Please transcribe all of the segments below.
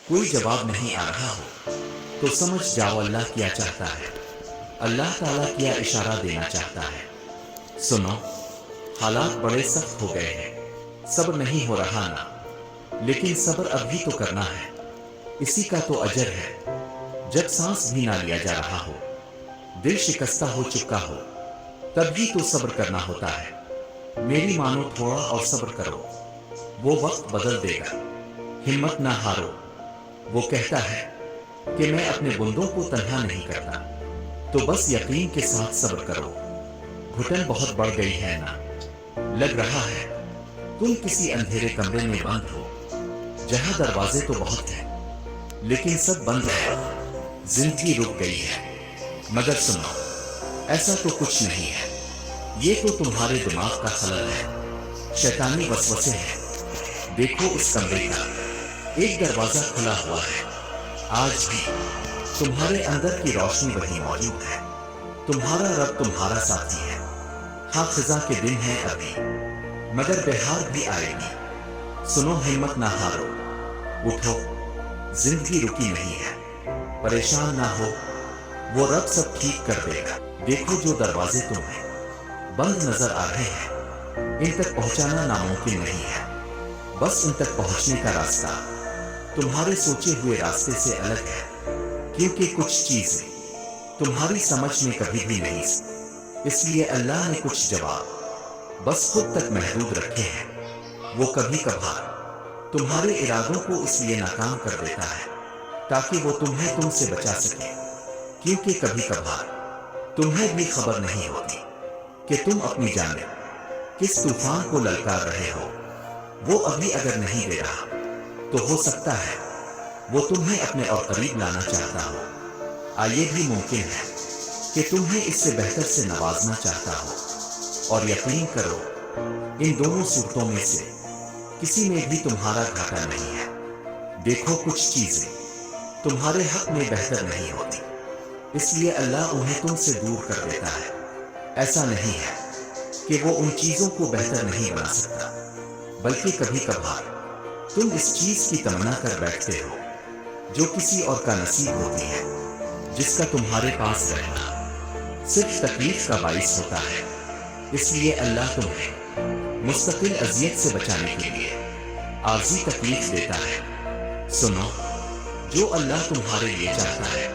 کوئی جواب نہیں آ رہا ہو تو سمجھ جاؤ اللہ کیا چاہتا ہے۔ اللہ تعالیٰ کیا اشارہ دینا چاہتا ہے۔ سنو، حالات بڑے سخت ہو گئے ہیں، صبر نہیں ہو رہا نا، لیکن صبر اب بھی تو کرنا ہے، اسی کا تو اجر ہے۔ جب سانس بھی نہ لیا جا رہا ہو، دل شکستہ ہو چکا ہو، تب بھی تو صبر کرنا ہوتا ہے۔ میری مانو تھوڑا اور صبر کرو، وہ وقت بدل دے گا۔ ہمت نہ ہارو، وہ کہتا ہے کہ میں اپنے بندوں کو تنہا نہیں کرتا، تو بس یقین کے ساتھ صبر کرو۔ گھٹن بہت بڑھ گئی ہے نا، لگ رہا ہے تم کسی اندھیرے کمرے میں بند ہو، جہاں دروازے تو بہت ہیں لیکن سب بند ہے، زندگی رک گئی ہے۔ مگر سنو، ایسا تو کچھ نہیں ہے، یہ تو تمہارے دماغ کا خلل ہے، شیطانی وسوسے ہیں۔ دیکھو اس کمرے کا ایک دروازہ کھلا ہوا ہے، آج بھی تمہارے اندر کی روشنی وہی موجود ہے، تمہارا رب تمہارا ساتھی ہے۔ ہاں خزاں کے دن ہیں ابھی، مگر بہار بھی آئے گی۔ سنو، ہمت نہ ہارو، اٹھو، زندگی رکی نہیں ہے، پریشان نہ ہو، وہ رب سب ٹھیک کر دے گا۔ دیکھو جو دروازے تمہیں بند نظر آ رہے ہیں، ان تک پہنچانا ناممکن نہیں ہے، بس ان تک پہنچنے کا راستہ تمہارے سوچے ہوئے راستے سے الگ ہے، کیونکہ کچھ چیزیں تمہاری سمجھ میں کبھی بھی نہیں، اس لیے اللہ نے کچھ جواب بس خود تک محدود رکھے ہیں۔ وہ کبھی کبھار تمہارے ارادوں کو اس لیے ناکام کر دیتا ہے تاکہ وہ تمہیں تم سے بچا سکے، کیونکہ کبھی کبھار تمہیں بھی خبر نہیں ہوتی کہ تم اپنی جانب کس طوفان کو للکار رہے ہو۔ وہ ابھی اگر نہیں دے رہا تو ہو سکتا ہے وہ تمہیں اپنے اور قریب لانا چاہتا ہو، یہ بھی ممکن ہے کہ تمہیں اس سے بہتر سے نوازنا چاہتا ہو۔ اور یقین کرو، ان دونوں صورتوں میں سے کسی میں بھی تمہارا گھاٹا نہیں ہے۔ دیکھو کچھ چیزیں تمہارے حق میں بہتر نہیں ہوتی، اس لیے اللہ انہیں تم سے دور کر دیتا ہے۔ ایسا نہیں ہے کہ وہ ان چیزوں کو بہتر نہیں بنا سکتا، بلکہ کبھی کبھار تم اس چیز کی تمنا کر بیٹھتے ہو جو کسی اور کا نصیب ہوتی ہے، جس کا تمہارے پاس رہنا صرف تکلیف کا باعث ہوتا ہے۔ اس لیے اللہ تمہیں مستقل اذیت سے بچانے کے لیے عارضی تکلیف دیتا ہے۔ سنو، جو اللہ تمہارے لیے چاہتا ہے،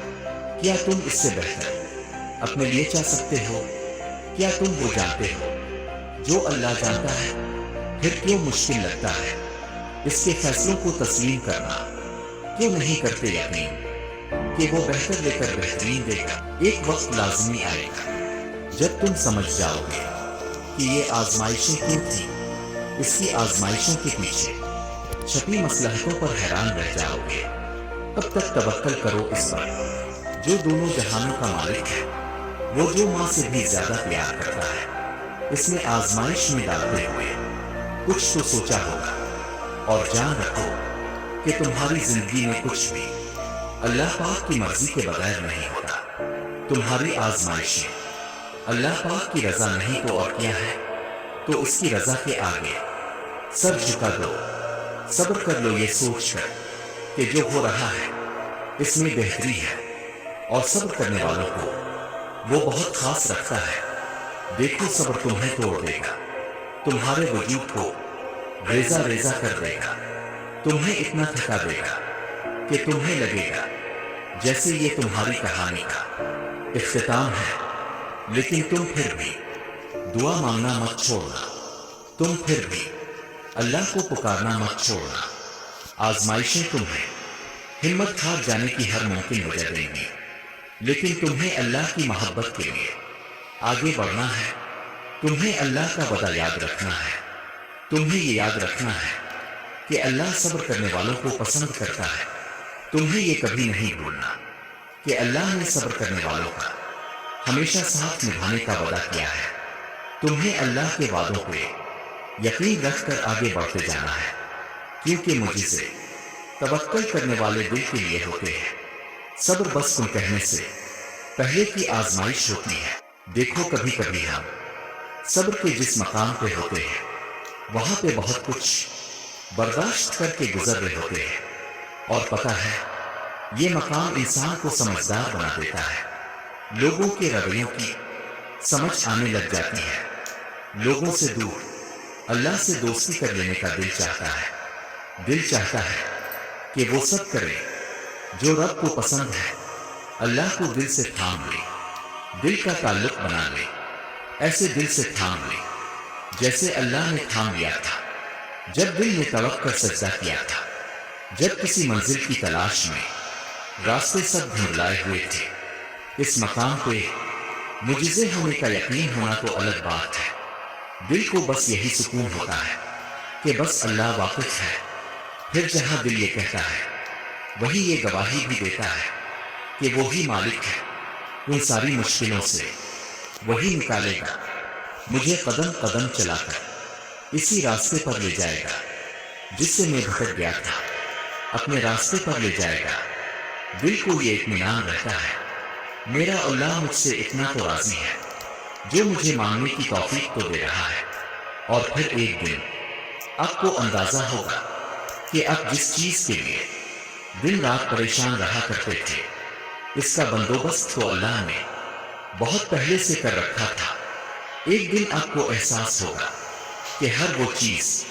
کیا تم اس سے بہتر اپنے لیے چاہ سکتے ہو؟ کیا تم وہ جانتے ہو جو اللہ جانتا ہے؟ پھر کیوں مشکل لگتا ہے اس کے فیصلوں کو تسلیم کرنا؟ کیوں نہیں کرتے یقین کہ وہ بہتر لے کر بہترین دے گا؟ ایک وقت لازمی آئے گا جب تم سمجھ جاؤ گے کہ یہ آزمائشیں کیوں تھیں۔ اس کی آزمائشوں کے پیچھے چھپی مصلحتوں پر حیران رہ جاؤ گے۔ تب تک توکل کرو اس پر جو دونوں جہانوں کا مالک ہے، وہ جو ماں سے بھی زیادہ پیار کرتا ہے۔ اس نے آزمائش میں ڈالتے ہوئے کچھ تو سوچا ہوگا، اور جان رکھو کہ تمہاری زندگی میں کچھ بھی اللہ پاک کی مرضی کے بغیر نہیں ہوتا۔ تمہاری آزمائشیں اللہ پاک کی رضا نہیں تو اور کیا ہے، تو اس کی رضا کے آگے سر جھکا دو، صبر کر لو یہ سوچ کر کہ جو ہو رہا ہے اس میں بہتری ہے، اور صبر کرنے والوں کو وہ بہت خاص رکھتا ہے۔ دیکھو صبر تمہیں توڑ دے گا، تمہارے وجود کو ریزہ ریزہ کر دے گا، تمہیں اتنا تھکا دے گا کہ تمہیں لگے گا جیسے یہ تمہاری کہانی کا اختتام ہے۔ لیکن تم پھر بھی دعا مانگنا مت چھوڑنا، تم پھر بھی اللہ کو پکارنا مت چھوڑنا۔ آزمائشیں تمہیں ہمت ہار جانے کی ہر ممکن وجہ دیں گی، لیکن تمہیں اللہ کی محبت کے لیے آگے بڑھنا ہے۔ تمہیں اللہ کا وعدہ یاد رکھنا ہے، تمہیں یہ یاد رکھنا ہے کہ اللہ صبر کرنے والوں کو پسند کرتا ہے۔ تمہیں یہ کبھی نہیں بھولنا کہ اللہ نے صبر کرنے والوں کا ہمیشہ ساتھ نبھانے کا وعدہ کیا ہے۔ تمہیں اللہ کے وعدوں پہ یقین رکھ کر آگے بڑھتے جانا ہے، کیونکہ معجزے توکل کرنے والے دل کے لیے ہوتے ہیں۔ صبر بس تم کہنے سے پہلے کی آزمائش ہوتی ہے۔ دیکھو کبھی کبھی ہم صبر کے جس مقام پہ ہوتے ہیں وہاں پہ بہت کچھ برداشت کر کے گزر رہے ہوتے ہیں، اور پتہ ہے یہ مقام انسان کو سمجھدار بنا دیتا ہے، لوگوں کے رویوں کی سمجھ آنے لگ جاتی ہے، لوگوں سے دور اللہ سے دوستی کر لینے کا دل چاہتا ہے، دل چاہتا ہے کہ وہ سب کرے جو رب کو پسند ہے، اللہ کو دل سے تھام لے، دل کا تعلق بنا لے، ایسے دل سے تھام لے جیسے اللہ نے تھام لیا تھا جب دل نے توقع کر سجدہ کیا تھا، جب کسی منزل کی تلاش میں راستے سب دھندلائے ہوئے تھے۔ اس مقام پہ معجزے ہونے کا یقین ہونا تو الگ بات ہے، دل کو بس یہی سکون ہوتا ہے کہ بس اللہ واقف ہے۔ پھر جہاں دل یہ کہتا ہے وہی یہ گواہی بھی دیتا ہے کہ وہی مالک ہے، ان ساری مشکلوں سے وہی نکالے گا، مجھے قدم قدم چلا کر اسی راستے پر لے جائے گا جس سے میں بھٹک گیا تھا، اپنے راستے پر لے جائے گا۔ دل کو یہ اطمینان رہتا ہے میرا اللہ مجھ سے اتنا تو راضی ہے جو مجھے مانگنے کی توفیق تو دے رہا ہے۔ اور پھر ایک دن آپ کو اندازہ ہوگا کہ آپ جس چیز کے لیے دن رات پریشان رہا کرتے تھے اس کا بندوبست تو اللہ نے بہت پہلے سے کر رکھا تھا۔ ایک دن آپ کو احساس ہوگا کہ ہر وہ چیز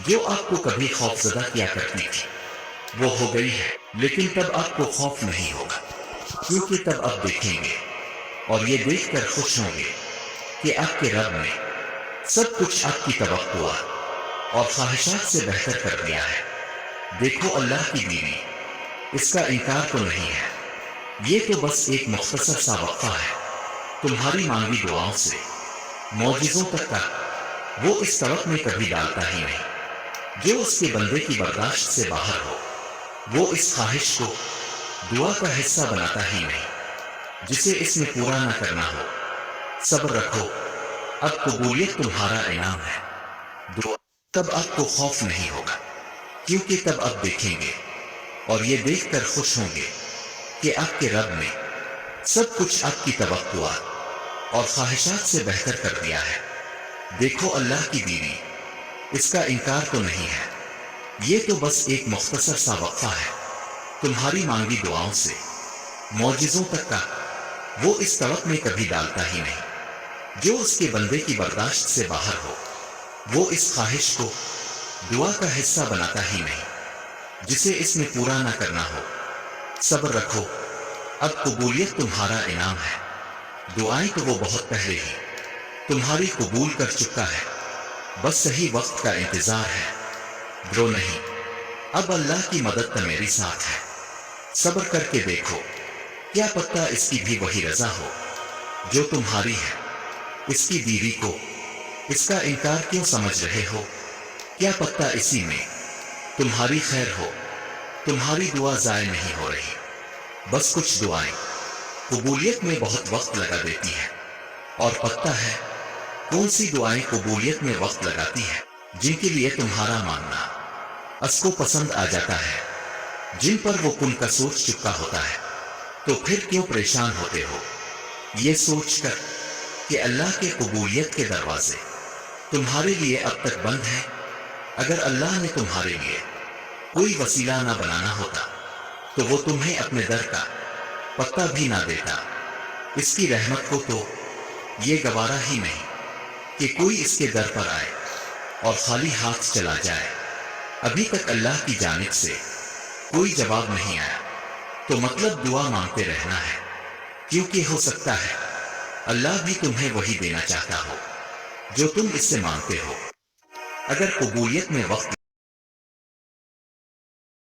جو آپ کو کبھی خوفزدہ کیا کرتی تھی وہ ہو گئی ہے، لیکن تب آپ کو خوف نہیں ہوگا کیونکہ تب آپ دیکھیں گے اور یہ دیکھ کر خوش ہوں گے کہ آپ کے رب نے سب کچھ آپ کی توقع اور خواہشات سے بہتر کر دیا ہے۔ دیکھو اللہ کی بیوی، اس کا انکار تو نہیں ہے، یہ تو بس ایک مختصر سا وقفہ ہے تمہاری مانگی دعاؤں سے معجزوں تک کا، وہ اس طرف میں کبھی ڈالتا ہی نہیں جو اس کے بندے کی برداشت سے باہر ہو، وہ اس خواہش کو دعا کا حصہ بناتا ہی نہیں جسے اس میں پورا نہ کرنا ہو۔ صبر رکھو، اب قبولیت تمہارا انعام ہے، دعا تب آپ کو خوف نہیں ہوگا کیونکہ تب آپ دیکھیں گے اور یہ دیکھ کر خوش ہوں گے کہ آپ کے رب نے سب کچھ آپ کی توقع اور خواہشات سے بہتر کر دیا ہے۔ دیکھو اللہ کی بیوی، اس کا انکار تو نہیں ہے، یہ تو بس ایک مختصر سا وقفہ ہے تمہاری مانگی دعاؤں سے معجزوں تک کا، وہ اس طرف میں کبھی ڈالتا ہی نہیں جو اس کے بندے کی برداشت سے باہر ہو، وہ اس خواہش کو دعا کا حصہ بناتا ہی نہیں جسے اس میں پورا نہ کرنا ہو۔ صبر رکھو، اب قبولیت تمہارا انعام ہے، دعائیں تو وہ بہت پہلے ہی تمہاری قبول کر چکا ہے، بس صحیح وقت کا انتظار ہے، ڈرو نہیں، اب اللہ کی مدد تو میری ساتھ ہے۔ صبر کر کے دیکھو، کیا پتہ اس کی بھی وہی رضا ہو جو تمہاری ہے۔ اس کی بیوی کو اس کا انکار کیوں سمجھ رہے ہو؟ کیا پتہ اسی میں تمہاری خیر ہو، تمہاری دعا ضائع نہیں ہو رہی، بس کچھ دعائیں قبولیت میں بہت وقت لگا دیتی ہیں، اور پتہ ہے کون سی دعائیں قبولیت میں وقت لگاتی ہیں؟ جن کے لیے تمہارا ماننا اس کو پسند آ جاتا ہے، جن پر وہ کن کا سوچ چکا ہوتا ہے۔ تو پھر کیوں پریشان ہوتے ہو یہ سوچ کر کہ اللہ کے قبولیت کے دروازے تمہارے لیے اب تک بند ہیں؟ اگر اللہ نے تمہارے لیے کوئی وسیلہ نہ بنانا ہوتا تو وہ تمہیں اپنے در کا پتہ بھی نہ دیتا۔ اس کی رحمت کو تو یہ گوارا ہی نہیں کہ کوئی اس کے در پر آئے اور خالی ہاتھ چلا جائے۔ ابھی تک اللہ کی جانب سے کوئی جواب نہیں آیا تو مطلب دعا مانگتے رہنا ہے، کیونکہ ہو سکتا ہے اللہ بھی تمہیں وہی دینا چاہتا ہو جو تم اس سے مانگتے ہو۔ اگر قبولیت میں وقت